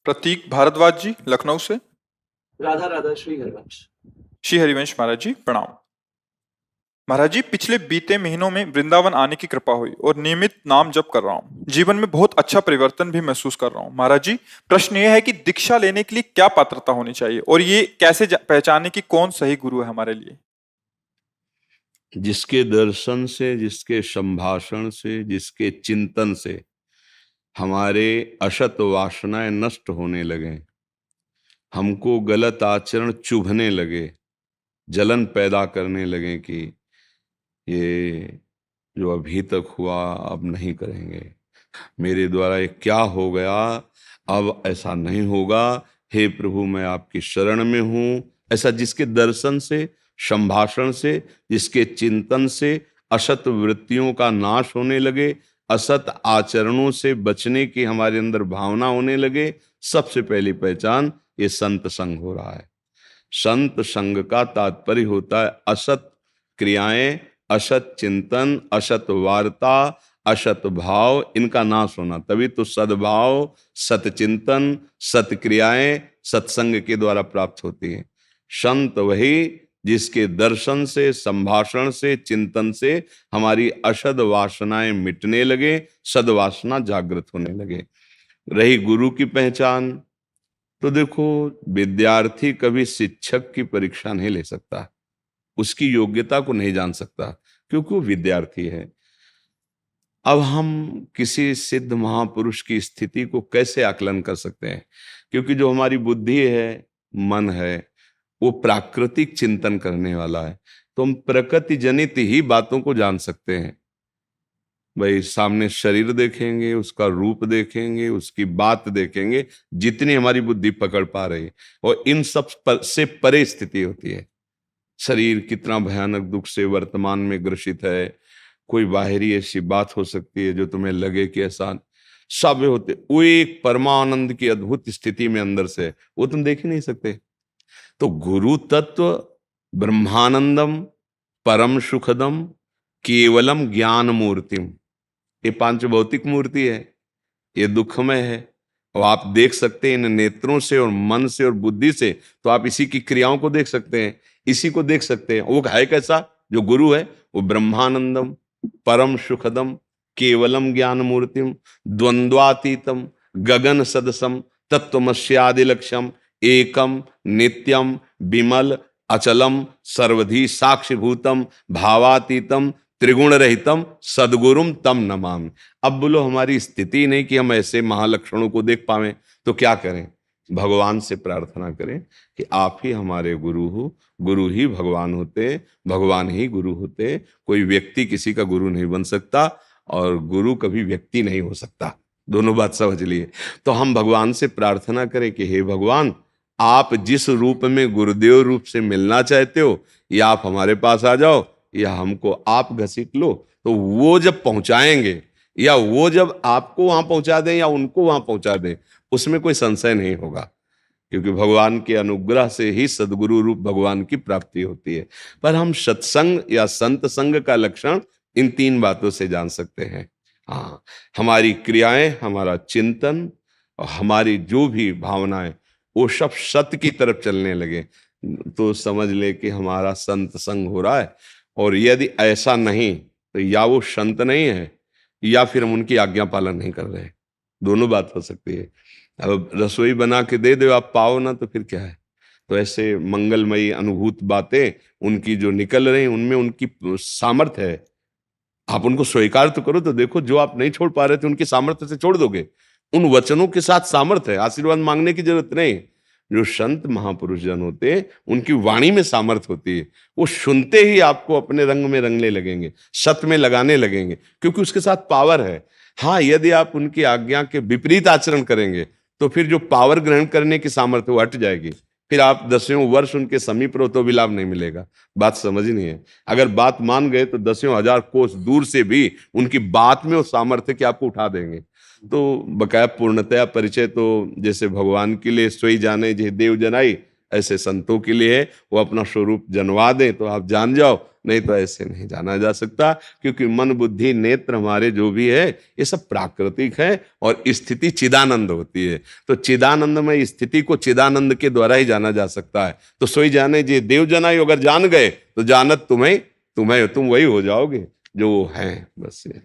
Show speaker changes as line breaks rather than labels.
प्रतीक भारद्वाज जी लखनऊ से।
राधा राधा श्री हरिवंश।
श्री हरिवंश महाराज जी प्रणाम। महाराज जी, पिछले बीते महीनों में वृंदावन आने की कृपा हुई और नियमित नाम जप कर रहा हूँ। जीवन में बहुत अच्छा परिवर्तन भी महसूस कर रहा हूँ। महाराज जी, प्रश्न ये है कि दीक्षा लेने के लिए क्या पात्रता होनी चाहिए और ये कैसे पहचाने कि कौन सही गुरु है हमारे लिए?
जिसके दर्शन से, जिसके संभाषण से, जिसके चिंतन से हमारे अशत वासनाएं नष्ट होने लगे, हमको गलत आचरण चुभने लगे, जलन पैदा करने लगे कि ये जो अभी तक हुआ अब नहीं करेंगे, मेरे द्वारा ये क्या हो गया, अब ऐसा नहीं होगा, हे प्रभु मैं आपकी शरण में हूं। ऐसा जिसके दर्शन से, संभाषण से, जिसके चिंतन से असत वृत्तियों का नाश होने लगे, असत आचरणों से बचने की हमारे अंदर भावना होने लगे, सबसे पहली पहचान ये संत संग हो रहा है। संत संग का तात्पर्य होता है असत क्रियाएं, असत चिंतन, असत वार्ता, असत भाव, इनका नाश होना। तभी तो सद्भाव, सतचिंतन, सत्क्रियाएं सत्संग के द्वारा प्राप्त होती हैं। संत वही जिसके दर्शन से, संभाषण से, चिंतन से हमारी अशद वासनाएं मिटने लगे, सद्वासना जागृत होने लगे। रही गुरु की पहचान, तो देखो विद्यार्थी कभी शिक्षक की परीक्षा नहीं ले सकता, उसकी योग्यता को नहीं जान सकता, क्योंकि वो विद्यार्थी है। अब हम किसी सिद्ध महापुरुष की स्थिति को कैसे आकलन कर सकते हैं? क्योंकि जो हमारी बुद्धि है, मन है, वो प्राकृतिक चिंतन करने वाला है, तो हम प्रकृति जनित ही बातों को जान सकते हैं। भाई सामने शरीर देखेंगे, उसका रूप देखेंगे, उसकी बात देखेंगे, जितनी हमारी बुद्धि पकड़ पा रही है, और इन सब से परे स्थिति होती है। शरीर कितना भयानक दुख से वर्तमान में ग्रसित है, कोई बाहरी ऐसी बात हो सकती है जो तुम्हें लगे कि ऐसा सब होते, वो एक परमानंद की अद्भुत स्थिति में अंदर से, वो तुम देख ही नहीं सकते। तो गुरु तत्व ब्रह्मानंदम परम सुखदम केवलम ज्ञान मूर्तिम, ये पांच भौतिक मूर्ति है, ये दुखमय है, और आप देख सकते हैं इन नेत्रों से और मन से और बुद्धि से, तो आप इसी की क्रियाओं को देख सकते हैं, इसी को देख सकते हैं। वो है कैसा? जो गुरु है वो ब्रह्मानंदम परम सुखदम केवलम ज्ञान मूर्तिम द्वंद्वातीतम गगन सदसम तत्वमस्यादि लक्ष्यम एकम नित्यम विमल अचलम सर्वधी साक्षिभूतम भावातीतम त्रिगुण रहितम सदगुरुम तम नमामि। अब बोलो हमारी स्थिति नहीं कि हम ऐसे महालक्षणों को देख पावें, तो क्या करें? भगवान से प्रार्थना करें कि आप ही हमारे गुरु हो। गुरु ही भगवान होते, भगवान ही गुरु होते। कोई व्यक्ति किसी का गुरु नहीं बन सकता और गुरु कभी व्यक्ति नहीं हो सकता, दोनों बात समझ लिए। तो हम भगवान से प्रार्थना करें कि हे भगवान, आप जिस रूप में गुरुदेव रूप से मिलना चाहते हो, या आप हमारे पास आ जाओ या हमको आप घसीट लो। तो वो जब पहुंचाएंगे, या वो जब आपको वहां पहुंचा दें या उनको वहां पहुंचा दें, उसमें कोई संशय नहीं होगा, क्योंकि भगवान के अनुग्रह से ही सदगुरु रूप भगवान की प्राप्ति होती है। पर हम सत्संग या संत संग का लक्षण इन तीन बातों से जान सकते हैं। हाँ, हमारी क्रियाएं, हमारा चिंतन और हमारी जो भी भावनाएं, वो सब सत्य की तरफ चलने लगे, तो समझ ले कि हमारा संत संग हो रहा है। और यदि ऐसा नहीं, तो या वो संत नहीं है या फिर हम उनकी आज्ञा पालन नहीं कर रहे, दोनों बात हो सकती है। अब रसोई बना के दे दो, आप पाओ ना, तो फिर क्या है? तो ऐसे मंगलमयी अनुभूत बातें उनकी जो निकल रही, उनमें उनकी सामर्थ्य है, आप उनको स्वीकार तो करो। तो देखो, जो आप नहीं छोड़ पा रहे थे उनकी सामर्थ्य से छोड़ दोगे, उन वचनों के साथ सामर्थ्य है, आशीर्वाद मांगने की जरूरत नहीं। जो संत महापुरुष जन होते हैं, उनकी वाणी में सामर्थ्य होती है, वो सुनते ही आपको अपने रंग में रंगने लगेंगे, सत में लगाने लगेंगे, क्योंकि उसके साथ पावर है। हाँ, यदि आप उनकी आज्ञा के विपरीत आचरण करेंगे, तो फिर जो पावर ग्रहण करने की सामर्थ्य वो हट जाएगी, फिर आप दसियों वर्ष उनके समीप रहो तो भी लाभ नहीं मिलेगा। बात समझनी है। अगर बात मान गए तो दसियों हजार कोस दूर से भी उनकी बात में वो सामर्थ्य कि आपको उठा देंगे। तो बकाया पूर्णतया परिचय तो जैसे भगवान के लिए सोई जाने जे देव जनाई, ऐसे संतों के लिए है, वो अपना स्वरूप जनवा दें तो आप जान जाओ, नहीं तो ऐसे नहीं जाना जा सकता, क्योंकि मन बुद्धि नेत्र हमारे जो भी है ये सब प्राकृतिक है और स्थिति चिदानंद होती है। तो चिदानंद में स्थिति को चिदानंद के द्वारा ही जाना जा सकता है। तो सोई जाने जे देव जना अगर जान गए तो जानत तुम्हें तुम्हें तुम वही हो जाओगे जो वो है, बस ये।